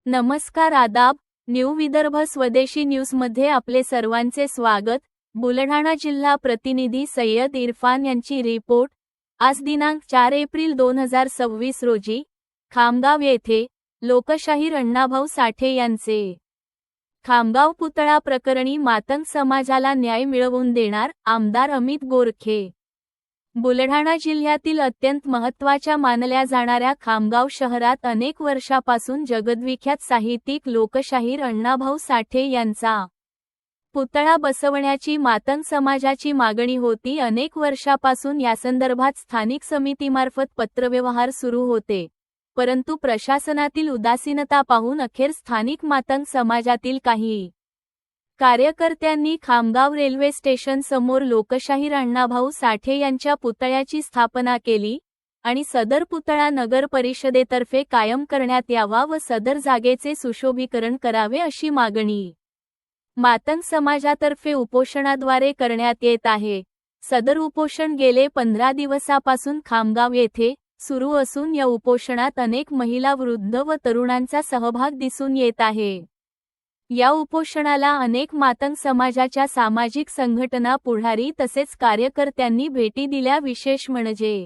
नमस्कार, आदाब. न्यू विदर्भ स्वदेशी न्यूजमध्ये आपले सर्वांचे स्वागत. बुलढाणा जिल्हा प्रतिनिधी सय्यद इरफान यांची रिपोर्ट. आज दिनांक 4 एप्रिल 2026 रोजी खामगाव येथे लोकशाहीर अण्णाभाऊ साठे यांचे खामगाव पुतळा प्रकरणी मातंग समाजाला न्याय मिळवून देणार आमदार अमित गोरखे. बुलढाणा जिल्ह्यातील अत्यंत महत्त्वाच्या मानल्या जाणाऱ्या खामगाव शहरात अनेक वर्षापासून जगद्विख्यात साहित्यिक लोकशाहीर अण्णाभाऊ साठे यांचा पुतळा बसवण्याची मातंग समाजाची मागणी होती. अनेक वर्षापासून यासंदर्भात स्थानिक समितीमार्फत पत्रव्यवहार सुरू होते, परंतु प्रशासनातील उदासीनता पाहून अखेर स्थानिक मातंग समाजातील काही कार्यकर्त्यांनी खामगाव रेल्वे स्टेशन समोर लोकशाहीर अण्णाभाऊ साठे यांच्या पुतळ्याची स्थापना केली आणि सदर पुतळा नगर परिषदेतर्फे कायम करण्यात यावा व सदर जागेचे सुशोभीकरण करावे अशी मागणी मातंग समाजातर्फे उपोषणाद्वारे करण्यात येत आहे. सदर उपोषण गेले 15 दिवसापासून खामगाव येथे सुरू असून या उपोषणात अनेक महिला, वृद्ध व तरुणांचा सहभाग दिसून येत आहे. या उपोषणाला अनेक मातंग समाजाच्या सामाजिक संघटना, पुढारी तसेच कार्यकर्त्यांनी भेटी दिल्या. विशेष म्हणजे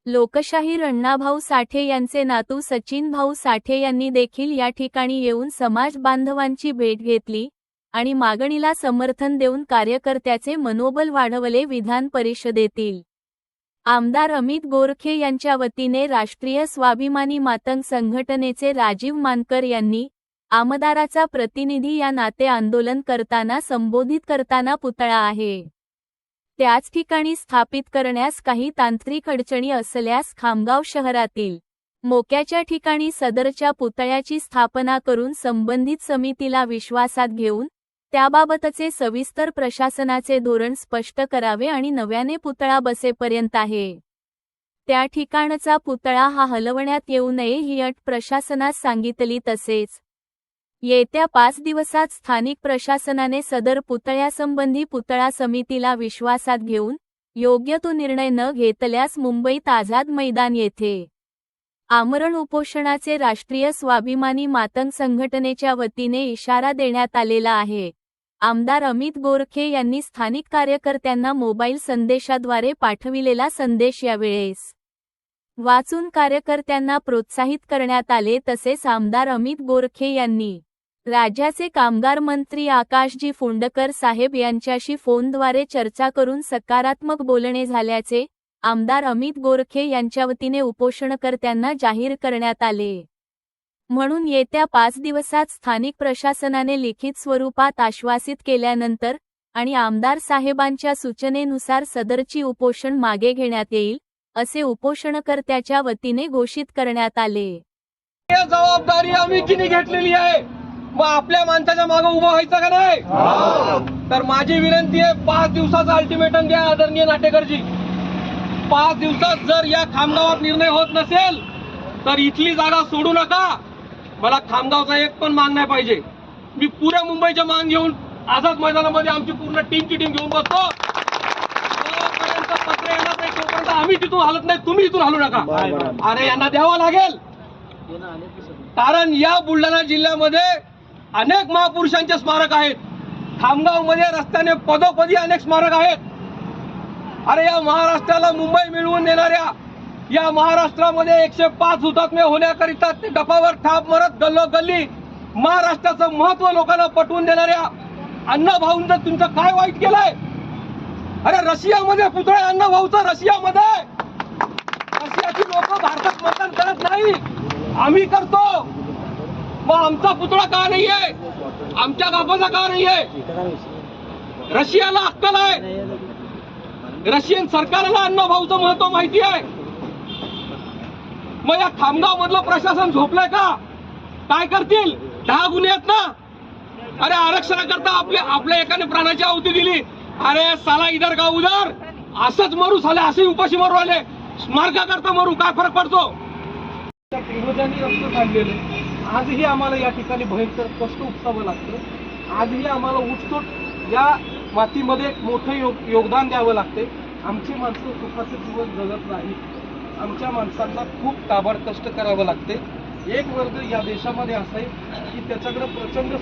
लोकशाहीर अण्णाभाऊ साठे यांचे नातू सचिन भाऊ साठे यांनी देखील या ठिकाणी येऊन समाज बांधवांची भेट घेतली आणि मागणीला समर्थन देऊन कार्यकर्त्याचे मनोबल वाढवले. विधान परिषदेतील आमदार अमित गोरखे यांच्या वतीने राष्ट्रीय स्वाभिमानी मातंग संघटनेचे राजीव मानकर यांनी आमदाराचा प्रतिनिधी या नाते आंदोलन करताना संबोधित करताना पुतळा आहे त्याच ठिकाणी स्थापित करण्यास काही तांत्रिक अडचणी असल्यास खामगाव शहरातील मोक्याच्या ठिकाणी सदरच्या पुतळ्याची स्थापना करून संबंधित समितीला विश्वासात घेऊन त्याबाबतचे सविस्तर प्रशासनाचे धोरण स्पष्ट करावे आणि नव्याने पुतळा बसेपर्यंत आहे त्या ठिकाणचा पुतळा हा हलवण्यात येऊ नये ही अट प्रशासनास सांगितली. तसेच येत्या 5 दिवसात स्थानिक प्रशासनाने सदर पुतळ्यासंबंधी पुतळा समितीला विश्वासात घेऊन योग्य तो निर्णय न घेतल्यास मुंबईत आझाद मैदान येथे आमरण उपोषणाचे राष्ट्रीय स्वाभिमानी मातंग संघटनेच्या वतीने इशारा देण्यात आलेला आहे. आमदार अमित गोरखे यांनी स्थानिक कार्यकर्त्यांना मोबाईल संदेशाद्वारे पाठविलेला संदेश यावेळेस वाचून कार्यकर्त्यांना प्रोत्साहित करण्यात आले. तसेच आमदार अमित गोरखे यांनी राज्याचे कामगार मंत्री आकाशजी फुंडकर साहेब यांच्याशी फोनद्वारे चर्चा करून सकारात्मक बोलणे झाल्याचे आमदार अमित गोरखे यांच्या वतीने उपोषणकर्त्यांना जाहीर करण्यात आले. म्हणून येत्या 5 दिवसात स्थानिक प्रशासनाने लिखित स्वरूपात आश्वासित केल्यानंतर आणि आमदार साहेबांच्या सूचनेनुसार सदरची उपोषण मागे घेण्यात येईल असे उपोषणकर्त्याच्या वतीने घोषित करण्यात आले. जबाबदारी आम्ही किती घेतलेली आहे, मग आपल्या माणसाच्या मागे उभं व्हायचं का नाही? तर माझी विनंती आहे, 5 दिवसाचा अल्टिमेटम द्या आदरणीय नाटेकरजी. 5 दिवसात जर या खामगावात निर्णय होत नसेल तर इथली जागा सोडू नका. मला खामगावचा एक पण मान नाही पाहिजे. मी पुऱ्या मुंबईच्या मान घेऊन आझाद मैदानामध्ये आमची पूर्ण टीम घेऊन बसतो. पत्र येणार नाही तोपर्यंत आम्ही तिथून हलत नाही, तुम्ही इथून हलू नका. अरे यांना द्यावं लागेल, कारण या बुलढाणा जिल्ह्यामध्ये अनेक महापुरुषांचे स्मारक आहेत. खामगाव मध्ये रस्त्याने पदोपदी अनेक स्मारक आहेत. अरे या महाराष्ट्राला मुंबई मिळवून देणाऱ्या, या महाराष्ट्रामध्ये 105 हुतात्मे होण्याकरिता ते डफावर ठाप मारत गल्लोगल्ली महाराष्ट्राचं महत्व लोकांना पटवून देणाऱ्या अण्णाभाऊंचं तुमचं काय वाईट केलंय? अरे रशियामध्ये पुतळा अण्णाभाऊचा, रशियामध्ये. रशियाची लोक भारतात मतदान करत नाही, आम्ही करतो. मग आमचा पुतळा का नाहीये? आमच्या बापाचा का नाहीये? रशियाला अक्कल आहे, रशियन सरकारला अण्णाभाऊचं महत्व माहिती आहे. मग या खामगाव मधलं प्रशासन झोपलंय का? काय करतील? 10 गुन्हे आहेत ना. अरे आरक्षणाकरता आपल्या एकाने प्राणाची आहुती दिली. अरे साला इधर का उधर, असंच मरू साले, असे उपाशी मरू आले. स्मारकाकरता मरू, काय फरक पडतो? पूर्वजांनी रक्त काढलेले आजही आम्हाला या ठिकाणी भयंकर कष्ट उपसावं लागतं. आजही आम्हाला उठसूट या मातीमध्ये एक मोठं योगदान द्यावं लागते. आमची माणसं सुखाचं जीवन जगत नाही. आमच्या माणसांना खूप काबाड कष्ट करावं लागते. एक वर्ग या देशामध्ये असा आहे की त्याच्याकडे प्रचंड